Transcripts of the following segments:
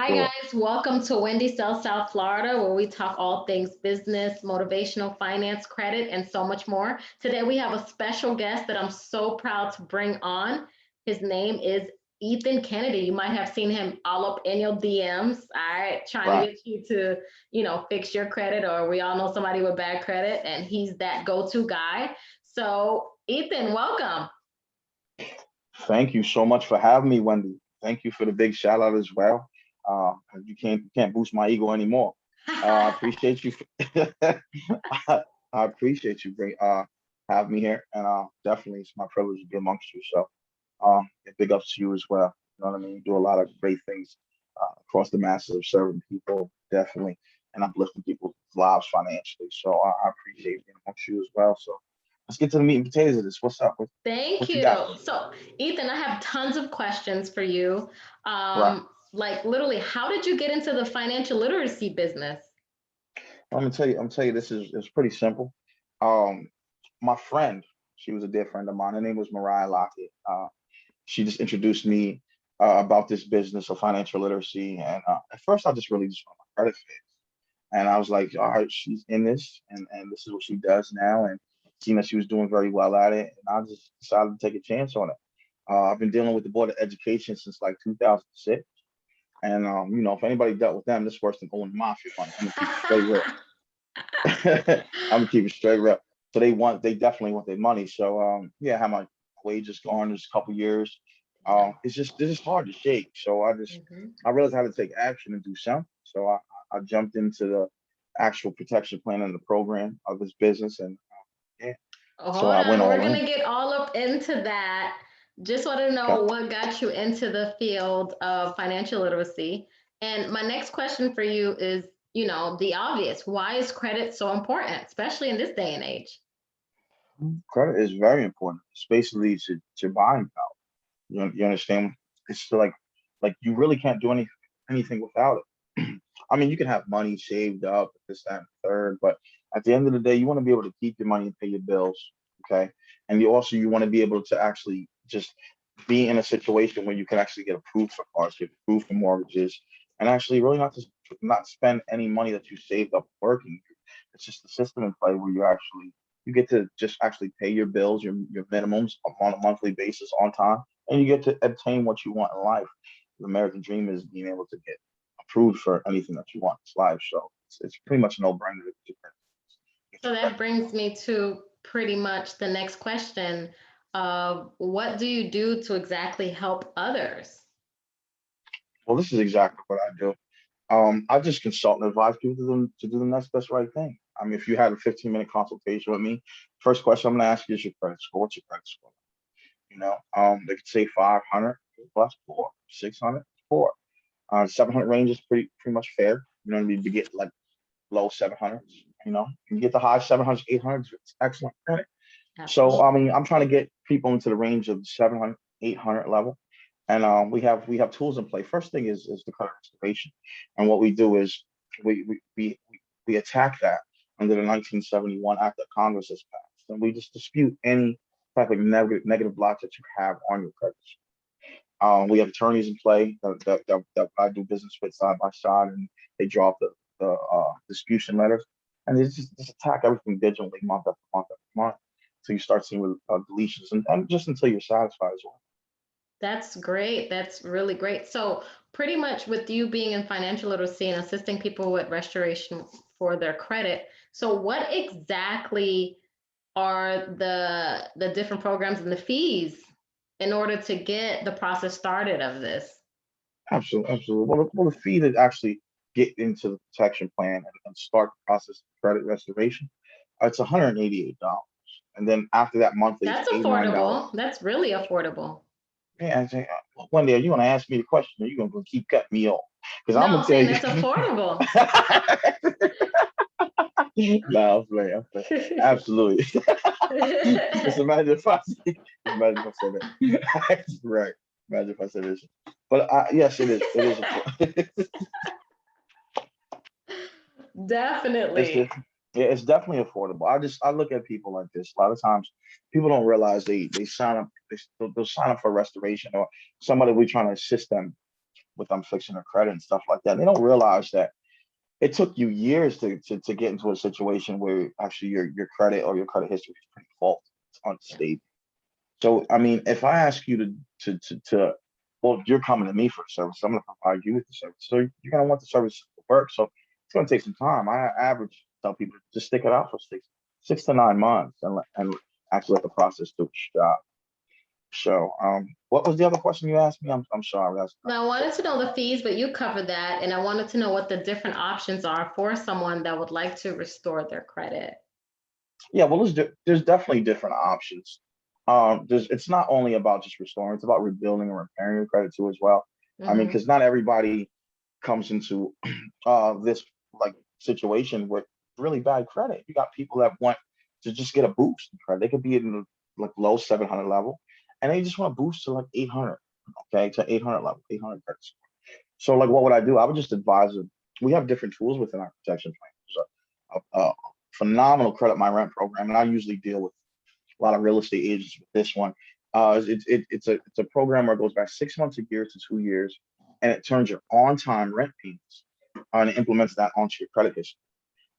Hi, Sure. guys. Welcome to Wendy Cell South Florida, where we talk all things business, motivational finance, credit, and so much more. Today, we have a special guest that I'm so proud to bring on. His name is Ethan Kennedy. You might have seen him all up in your DMs, all right, trying to Right. get you to, fix your credit, or we all know somebody with bad credit, and he's that go-to guy. So, Ethan, welcome. Thank you so much for having me, Wendy. Thank you for the big shout out as well. You can't boost my ego anymore. I appreciate you. I appreciate you bring having me here, and definitely it's my privilege to be amongst you. So, big ups to you as well. You know what I mean? You do a lot of great things across the masses of serving people, definitely, and uplifting people's lives financially. So I appreciate being amongst you as well. So let's get to the meat and potatoes of this. What's up? Thank What you you. got? So, Ethan, I have tons of questions for you. Right. Like literally, how did you get into the financial literacy business? I'm gonna tell you, this is pretty simple. Um, my friend, she was a dear friend of mine. Her name was Mariah Lockett. She just introduced me about this business of financial literacy, and at first I just really just want my credit fix, and I was like, all right, she's in this, and this is what she does now, and seeing that she was doing very well at it, and I just decided to take a chance on it. I've been dealing with the Board of Education since like 2006. And if anybody dealt with them, this is worse than owing mafia money. I'm gonna keep it straight real. I'm gonna keep it straight real. So they definitely want their money. So yeah, I had my wages gone this couple years. Yeah. This is hard to shake. So Mhm. I realized I had to take action and do something. So I jumped into the actual protection plan and the program of this business, and yeah, so Hold I went on, we're all gonna in. get all up into that. Just want to Okay. know what got you into the field of financial literacy. And my next question for you is, the obvious. Why is credit so important, especially in this day and age? Credit is very important. It's basically it's your buying power. You understand? It's like you really can't do anything without it. I mean, you can have money saved up, this, that, and the third, but at the end of the day, you want to be able to keep your money and pay your bills, okay? And you want to be able to actually just be in a situation where you can actually get approved for cars, get approved for mortgages, and actually really not spend any money that you saved up working. It's just a system in play where you get to just actually pay your bills, your minimums on a monthly basis on time, and you get to obtain what you want in life. The American dream is being able to get approved for anything that you want in life. So it's pretty much a no-brainer to get So your that credit. brings me to pretty much the next question of what do you do to exactly help others? Well, this is exactly what I do. I just consult and advise people to do the next best right thing. I mean, if you had a 15-minute consultation with me, first question I'm going to ask you is your credit score. What's your credit score? They could say 500 plus poor, 600 poor. 700 range is pretty much fair. You don't need to get like low 700s. You get the high 700s, 800s. It's excellent credit. So I Absolutely. mean, I'm trying to get people into the range of 700, 800 level, and we have tools in play. First thing is the credit restoration, and what we do is we attack that under the 1971 Act that Congress has passed, and we just dispute any type of negative blocks that you have on your credit. We have attorneys in play that I do business with side by side, and they draw up the disputation letters, and they just attack everything digitally month after month after month. So you start seeing deletions, and just until you're satisfied as well. That's great. That's really great. So, pretty much with you being in financial literacy and assisting people with restoration for their credit. So, what exactly are the different programs and the fees in order to get the process started of this? Absolutely, absolutely. Well, the fee to actually get into the protection plan and start the process of credit restoration, it's $188, and then after that monthly, it's That's $89. affordable. That's really affordable. Yeah, I say, one day, are you gonna ask me the question, or you gonna keep cutting me off? Because No, I'm gonna I'm tell saying you. that's affordable. No, I'm playing. I'm playing. Absolutely. Just imagine if I said, just imagine if I said that. Right. Imagine if I said this. But yes, it is. It is important. It's Definitely. just, yeah, it's definitely affordable. I look at people like this. A lot of times, people don't realize they sign up. They'll sign up for restoration or somebody we're trying to assist them with them fixing their credit and stuff like that. They don't realize that it took you years to get into a situation where actually your credit or your credit history is pretty faulty, it's unstable. So I mean, if I ask you to well, you're coming to me for a service, so I'm going to provide you with the service. So you're going to want the service to work. So it's going to take some time. I average tell people just stick it out for 6 to 9 months and actually let the process do its job. So what was the other question you asked me? I'm sorry. Now, I wanted to know the fees, but you covered that, and I wanted to know what the different options are for someone that would like to restore their credit. Yeah, well, there's definitely different options. It's not only about just restoring; it's about rebuilding and repairing your credit too as well. I mean, Hmm. because not everybody comes into this like situation with really bad credit. You got people that want to just get a boost in credit. They could be in the like low 700 level, and they just want to boost to like 800. Okay, to 800 level, 800 credit score. So like, what would I do? I would just advise them. We have different tools within our protection plan. There's a phenomenal credit my rent program, and I usually deal with a lot of real estate agents with this one. It's a program where it goes back 6 months, a year to 2 years, and it turns your on-time rent payments and it implements that onto your credit history.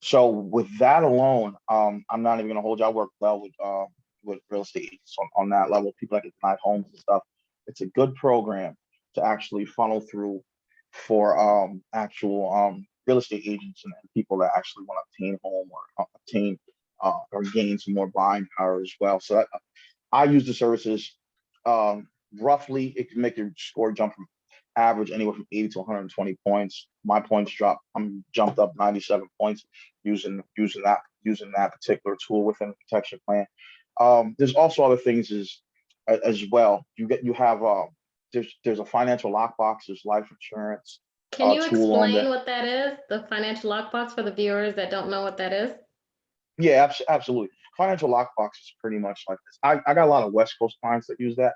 So with that alone, I'm not even gonna hold you. I work well with real estate agents on that level, people that get denied homes and stuff. It's a good program to actually funnel through for actual real estate agents and people that actually want to obtain home or obtain or gain some more buying power as well. So I use the services. Roughly, it can make your score jump from average anywhere from 80 to 120 points. My points dropped. I'm jumped up 97 points using that particular tool within the protection plan. There's also other things as well. You have there's a financial lockbox. There's life insurance Can you tool on explain there. what that is, the financial lockbox, for the viewers that don't know what that is? Yeah, absolutely. Financial lockbox is pretty much like this. I got a lot of West Coast clients that use that.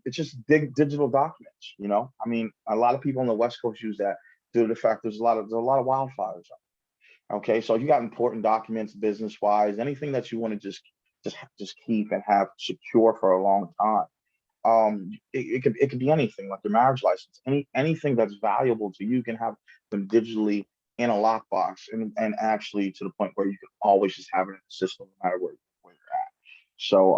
It's just digital documents. I mean, a lot of people on the West Coast use that due to the fact there's a lot of wildfires. Okay, so you got important documents, business wise, anything that you want to just keep and have secure for a long time. It could be anything like your marriage license, anything that's valuable to you can have them digitally in a lockbox and actually to the point where you can always just have it in the system no matter where you're at. So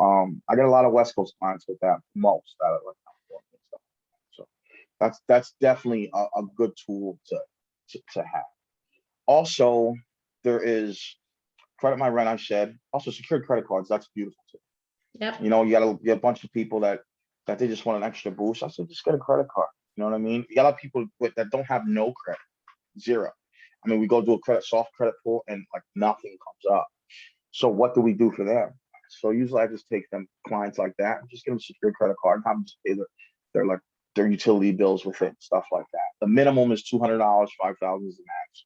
I get a lot of West Coast clients with that most out of like California and stuff. So that's definitely a good tool to have. Also, there is credit my rent I said. Also secured credit cards. That's beautiful too. Yep. You got a bunch of people that they just want an extra boost. I said, just get a credit card. You know what I mean? You got a lot of people that don't have no credit, zero. I mean, we go do a soft credit pull and like nothing comes up. So what do we do for them? So usually I just take them clients like that and just give them a secured credit card and have them just pay their like their utility bills with it, stuff like that. The minimum is $200, 5,000 is the max.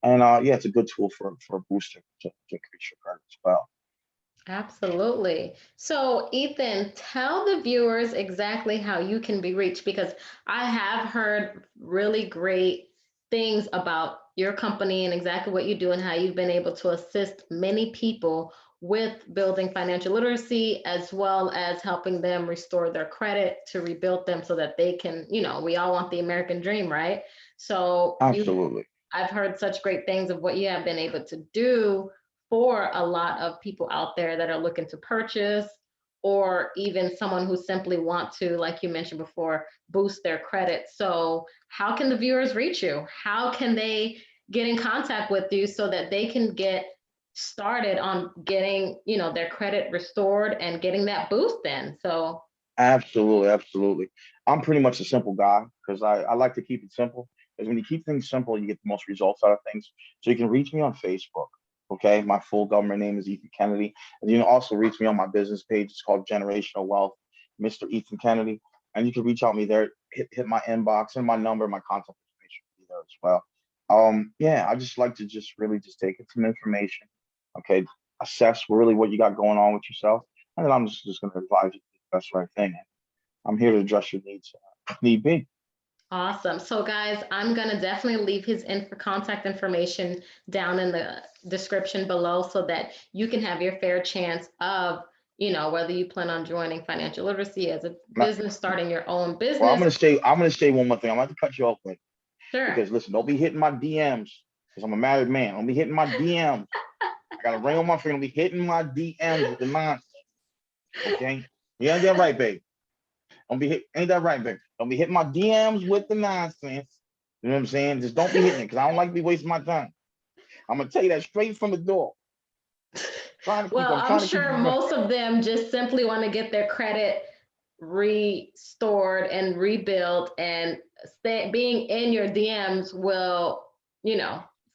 And yeah, it's a good tool for a booster to increase your credit as well. Absolutely. So, Ethan, tell the viewers exactly how you can be reached, because I have heard really great things about your company and exactly what you do and how you've been able to assist many people with building financial literacy as well as helping them restore their credit to rebuild them so that they can, we all want the American dream, right? So, Absolutely. I've heard such great things of what you have been able to do for a lot of people out there that are looking to purchase, or even someone who simply want to, like you mentioned before, boost their credit. So how can the viewers reach you? How can they get in contact with you so that they can get started on getting, their credit restored and getting that boost then? So Absolutely, absolutely. I'm pretty much a simple guy because I like to keep it simple. Because when you keep things simple, you get the most results out of things. So you can reach me on Facebook. Okay, my full government name is Ethan Kennedy, and you can also reach me on my business page. It's called Generational Wealth, Mr. Ethan Kennedy, and you can reach out me there. Hit my inbox and my number, my contact information will be there as well. Yeah, I just like to just really just take some information. Okay, assess really what you got going on with yourself, and then I'm just going to advise you that's the right thing. I'm here to address your needs if need be. awesome. So guys, I'm going to definitely leave his contact information down in the description below so that you can have your fair chance of, whether you plan on joining financial literacy as a Now, business, starting your own well, business. I'm gonna say one more thing. I'm gonna have to cut you off with Sure. because listen, don't be hitting my DMs because I'm a married man. Don't be hitting my DMs. I got a ring on my finger. Don't be hitting my DMs with the nonsense. Okay, you ain't that right, babe. Ain't that right, babe? Don't be hitting my DMs with the nonsense. You know what I'm saying? Just don't be hitting it because I don't like to be wasting my time. I'm gonna tell you that straight from the door. Well, I'm I'm trying to keep sure you. most of them just simply want to get their credit restored and rebuilt, and being in your DMs will,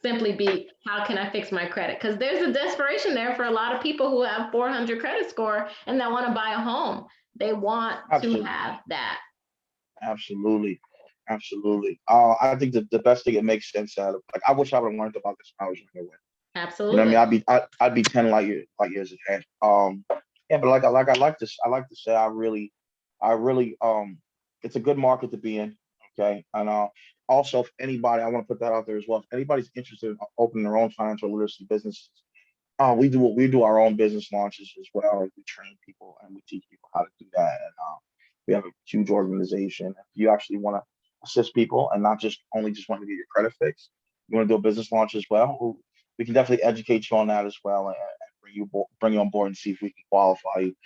simply be, how can I fix my credit? Because there's a desperation there for a lot of people who have 400 credit score and that want to buy a home. They want to Absolutely, have that. absolutely, absolutely. I think the best thing, it makes sense out of, like, I wish I would have learned about this when I was younger. You know what Absolutely. I mean? I'd be 10 light years ahead. Yeah, but I like to say I really it's a good market to be in. Okay. And also, if anybody, I want to put that out there as well. If anybody's interested in opening their own financial literacy businesses, we do our own business launches as well. We train people and we teach people how to do that. And we have a huge organization. If you actually want to assist people and not just want to get your credit fixed, you want to do a business launch as well, we can definitely educate you on that as well, and bring you on board and see if we can qualify you.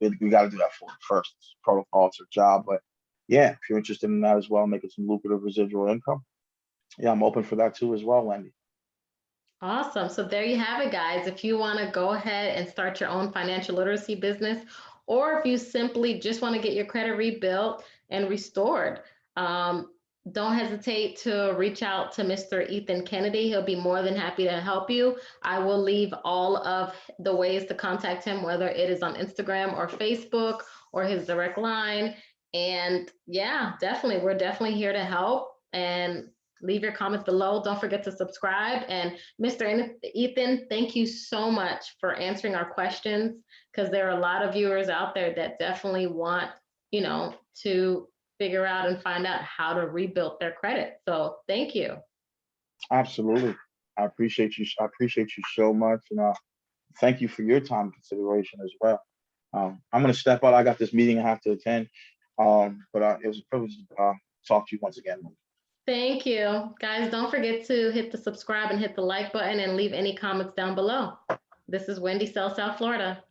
We got to do that first. It's protocol, it's a job, but yeah, if you're interested in that as well, making some lucrative residual income, yeah, I'm open for that too as well, Wendy. Awesome. So there you have it, guys. If you want to go ahead and start your own financial literacy business, or if you simply just want to get your credit rebuilt and restored, don't hesitate to reach out to Mr. Ethan Kennedy. He'll be more than happy to help you. I will leave all of the ways to contact him, whether it is on Instagram or Facebook or his direct line. And yeah, definitely, we're definitely here to help. And leave your comments below. Don't forget to subscribe. And Mr. Ethan, thank you so much for answering our questions, because there are a lot of viewers out there that definitely want, to figure out and find out how to rebuild their credit. So thank you. Absolutely. I appreciate you. I appreciate you so much. And thank you for your time and consideration as well. I'm going to step out. I got this meeting I have to attend. But it was a privilege to talk to you once again. Thank you. Guys, don't forget to hit the subscribe and hit the like button and leave any comments down below. This is Wendy, South Florida.